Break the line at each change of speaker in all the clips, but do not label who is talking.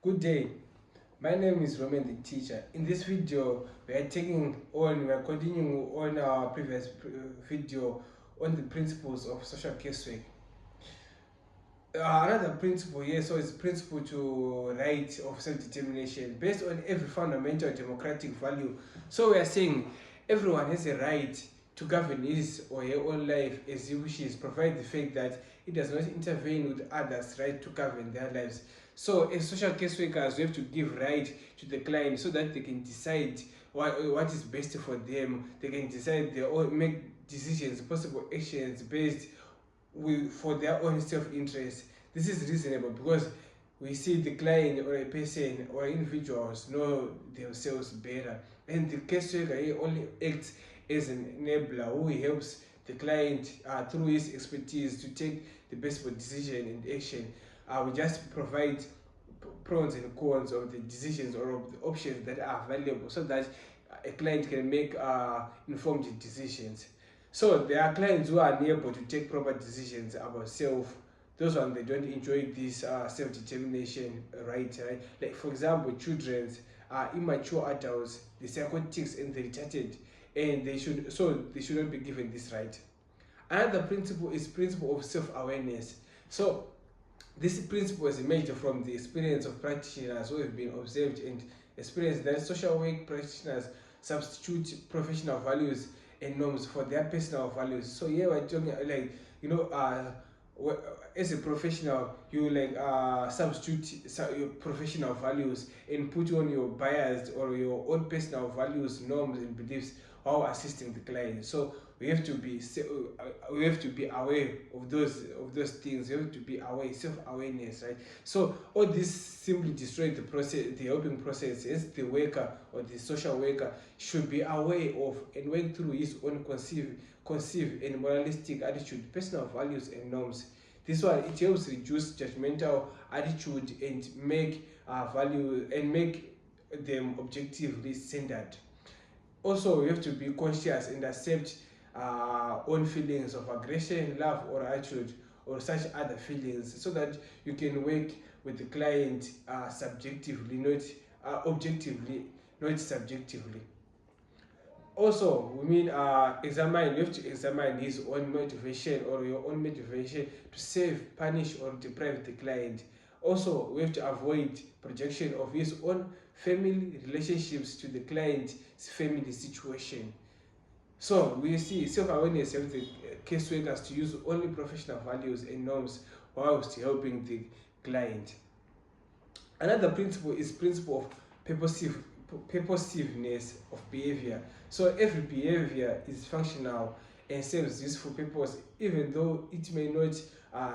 Good day. My name is Roman the teacher. In this video, we are continuing on our previous video on the principles of social casework. Another principle here, so it's principle to right of self-determination based on every fundamental democratic value. So we are saying everyone has a right to govern his or her own life as he wishes, provided the fact that it does not intervene with others' right to govern their lives. So as social caseworkers, we have to give right to the client so that they can decide what is best for them. They can decide their own, make decisions, possible actions based for their own self-interest. This is reasonable because we see the client or a person or individuals know themselves better, and the caseworker only acts as an enabler who helps the client through his expertise to take the best decision and action. We just provide pros and cons of the decisions or of the options that are available so that a client can make informed decisions. So there are clients who are unable to take proper decisions about self. Those ones, they don't enjoy this self-determination right. Like for example, children, immature adults, the psychotics and the retarded, and they should not be given this right. Another principle is principle of self-awareness. So this principle is emerged from the experience of practitioners who have been observed and experienced that social work practitioners substitute professional values and norms for their personal values. So here we're talking like, as a professional, you substitute your professional values and put on your biased or your own personal values, norms, and beliefs while assisting the client. So we have to be aware of those things. We have to be aware, self-awareness, right? So all this simply destroy the process, the helping process. As the worker or the social worker should be aware of and work through his own conceive and moralistic attitude, personal values and norms. This one, it helps reduce judgmental attitude and make value and make them objectively centered. Also, we have to be conscious and accept own feelings of aggression, love, or hatred, or such other feelings, so that you can work with the client subjectively, not objectively, not subjectively. Also, we mean you have to examine his own motivation or your own motivation to save, punish, or deprive the client. Also, we have to avoid projection of his own family relationships to the client's family situation. So we see self-awareness helps the caseworkers to use only professional values and norms whilst helping the client. Another principle is principle of purposiveness of behavior. So every behavior is functional and serves useful purpose, even though it may not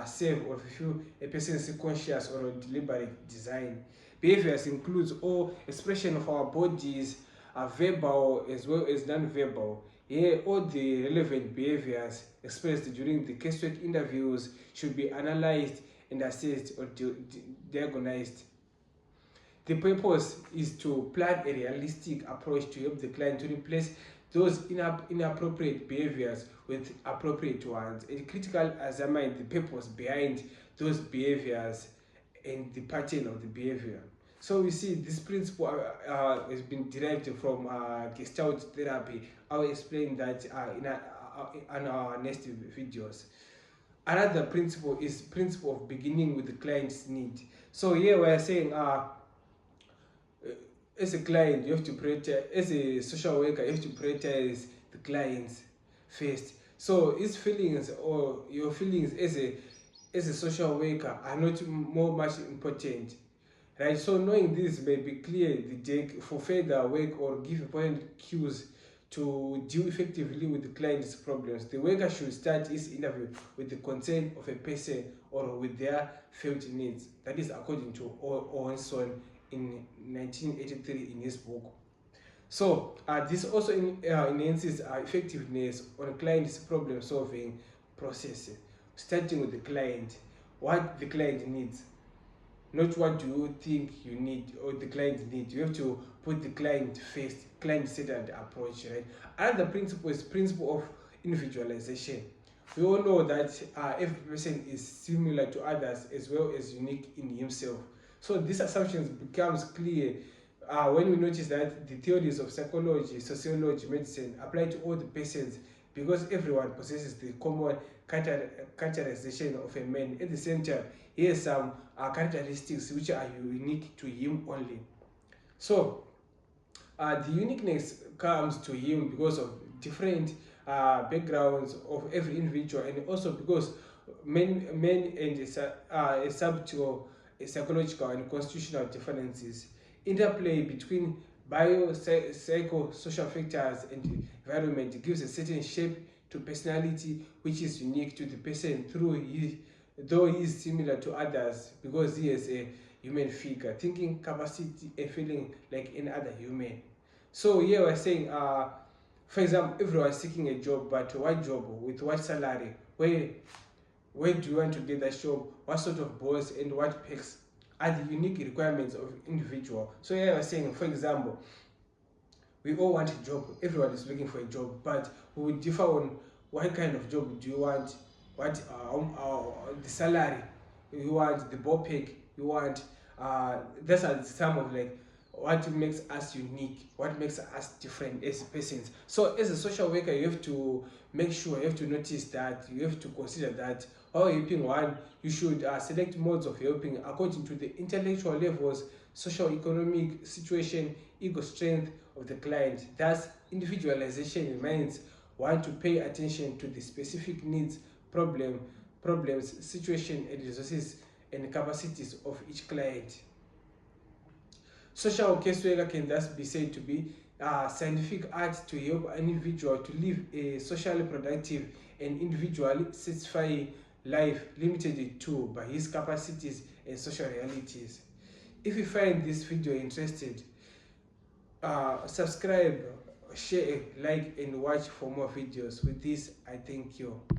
serve or fulfill a person's conscious or deliberate design. Behaviors includes all expression of our bodies, verbal as well as non-verbal. Here, all the relevant behaviors expressed during the casework interviews should be analyzed and assessed or diagnosed. The purpose is to plan a realistic approach to help the client to replace those inappropriate behaviors with appropriate ones, and critically examine the purpose behind those behaviors and the pattern of the behavior. So we see this principle has been derived from Gestalt therapy. I will explain that in our next videos. Another principle is principle of beginning with the client's need. So here we are saying as a client, you have to prioritize, as a social worker, you have to prioritize the clients first. So his feelings or your feelings as a social worker are not much important, right? So knowing this may be clear the deck for further work or give important cues to deal effectively with the client's problems. The worker should start his interview with the concern of a person or with their felt needs. That is according to Owenson in 1983 in his book. So this also enhances effectiveness on client's problem solving process, starting with the client, what the client needs, not what do you think you need or the client needs. You have to put the client first, client-centered approach, right? Another principle is principle of individualization. We all know that every person is similar to others as well as unique in himself. So this assumption becomes clear when we notice that the theories of psychology, sociology, medicine apply to all the patients because everyone possesses the common characterization of a man. At the same time, he has some characteristics which are unique to him only. So the uniqueness comes to him because of different backgrounds of every individual, and also because men and a subtle psychological and constitutional differences interplay between psychosocial factors and environment gives a certain shape to personality which is unique to the person though he is similar to others because he has a human figure, thinking capacity and feeling like any other human. So here we're saying, for example, everyone is seeking a job, but what job, with what salary, where do you want to get that job, what sort of boss, and what perks are the unique requirements of individual. So here we're saying, for example, we all want a job, everyone is looking for a job, but we will differ on what kind of job do you want, what the salary you want, the ballpark you want. Those are some of like what makes us unique, what makes us different as persons. So as a social worker, you have to make sure, you have to notice that, you have to consider that while helping one, you should select modes of helping according to the intellectual levels, social economic situation, ego strength of the client. Thus, individualization reminds one to pay attention to the specific needs, problems, situation, and resources and capacities of each client. Social caseworker can thus be said to be scientific art to help an individual to live a socially productive and individually satisfying life limited to by his capacities and social realities. If you find this video interested, subscribe, share, like, and watch for more videos. With this, I thank you.